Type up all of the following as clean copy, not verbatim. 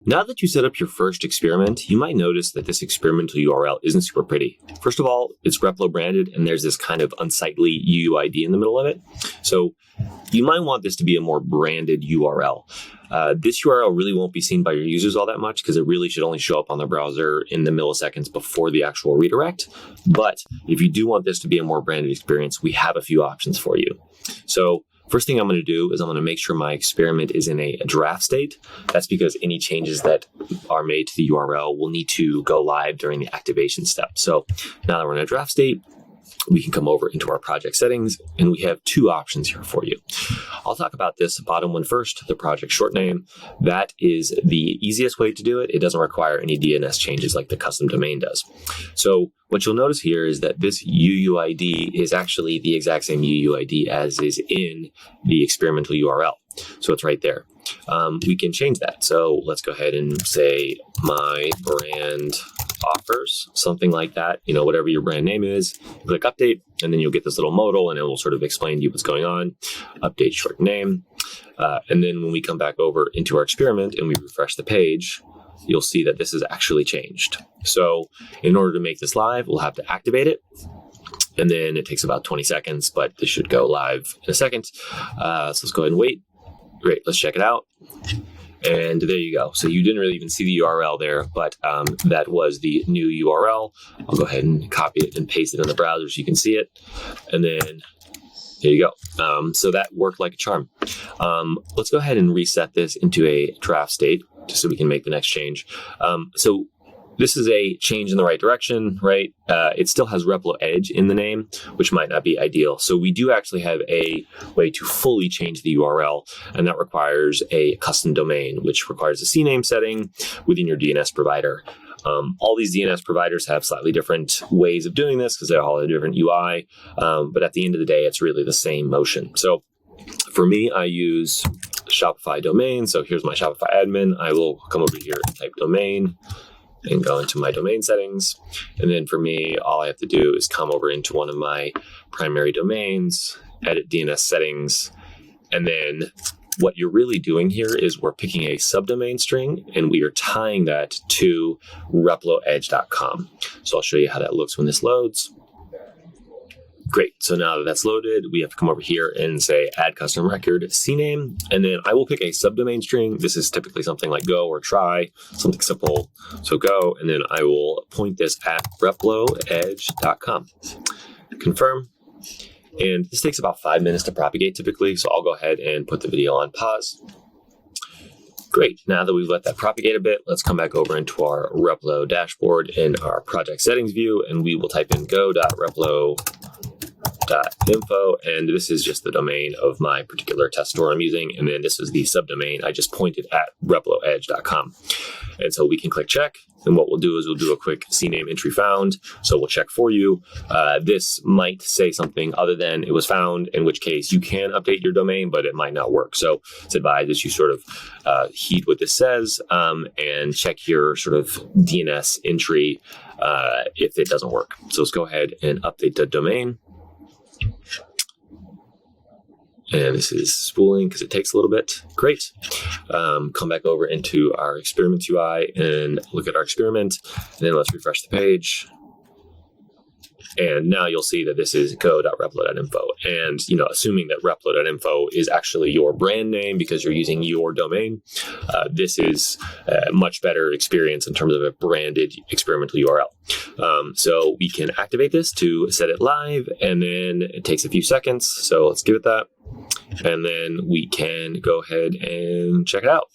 Now that you set up your first experiment, you might notice that this experimental URL isn't super pretty. First of all, it's Replo branded and there's this kind of unsightly UUID in the middle of it. So you might want this to be a more branded URL. This URL really won't be seen by your users all that much because it really should only show up on the browser in the milliseconds before the actual redirect. But if you do want this to be a more branded experience, we have a few options for you. So first thing I'm going to do is I'm going to make sure my experiment is in a draft state. That's because any changes that are made to the URL will need to go live during the activation step. So now that we're in a draft state, we can come over into our project settings and we have two options here for you. I'll talk about this bottom one first, the project short name. That is the easiest way to do it. It doesn't require any DNS changes like the custom domain does. So what you'll notice here is that this UUID is actually the exact same UUID as is in the experimental URL. So it's right there. We can change that. So let's go ahead and say my brand offers, something like that, whatever your brand name is. Click update, and then you'll get this little modal and it will sort of explain to you what's going on. Update short name. And then when we come back over into our experiment and we refresh the page, you'll see that this is actually changed. So in order to make this live, we'll have to activate it. And then it takes about 20 seconds, but this should go live in a second. So let's go ahead and wait. Great, let's check it out. And there you go. So you didn't really even see the URL there, but that was the new URL. I'll go ahead and copy it and paste it in the browser so you can see it. And then there you go. So that worked like a charm. Let's go ahead and reset this into a draft state just so we can make the next change. So this is a change in the right direction, right? It still has Replo Edge in the name, which might not be ideal. So we do actually have a way to fully change the URL, and that requires a custom domain, which requires a CNAME setting within your DNS provider. All these DNS providers have slightly different ways of doing this because they all have a different UI, but at the end of the day, it's really the same motion. So for me, I use Shopify domain. So here's my Shopify admin. I will come over here and type domain and go into my domain settings. And then for me, all I have to do is come over into one of my primary domains, edit DNS settings. And then what you're really doing here is we're picking a subdomain string and we are tying that to reploedge.com. So I'll show you how that looks when this loads. Great. So now that that's loaded, we have to come over here and say add custom record CNAME. And then I will pick a subdomain string. This is typically something like go or try, something simple. So go, and then I will point this at reploedge.com. Confirm. And this takes about 5 minutes to propagate typically. So I'll go ahead and put the video on pause. Great. Now that we've let that propagate a bit, let's come back over into our Replo dashboard in our project settings view, and we will type in go.replo.info, and this is just the domain of my particular test store I'm using, and then this is the subdomain I just pointed at reploedge.com. And so we can click check, and what we'll do is we'll do a quick CNAME entry found. So we'll check for you. This might say something other than it was found, in which case you can update your domain, but it might not work. So it's advised that you sort of heed what this says and check your sort of DNS entry if it doesn't work. So let's go ahead and update the domain. And this is spooling because it takes a little bit. Great. Come back over into our experiment UI and look at our experiment. And then let's refresh the page. And now you'll see that this is go.replo.info. And, assuming that replo.info is actually your brand name because you're using your domain, this is a much better experience in terms of a branded experimental URL. So we can activate this to set it live, and then it takes a few seconds. So let's give it that. And then we can go ahead and check it out.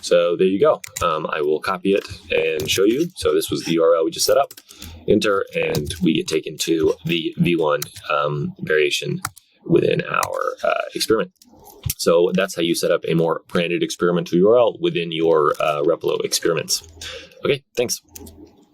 So there you go. I will copy it and show you. So this was the URL we just set up. Enter, and we get taken to the V1 variation within our experiment. So that's how you set up a more branded experimental URL within your Replo experiments. Okay, thanks.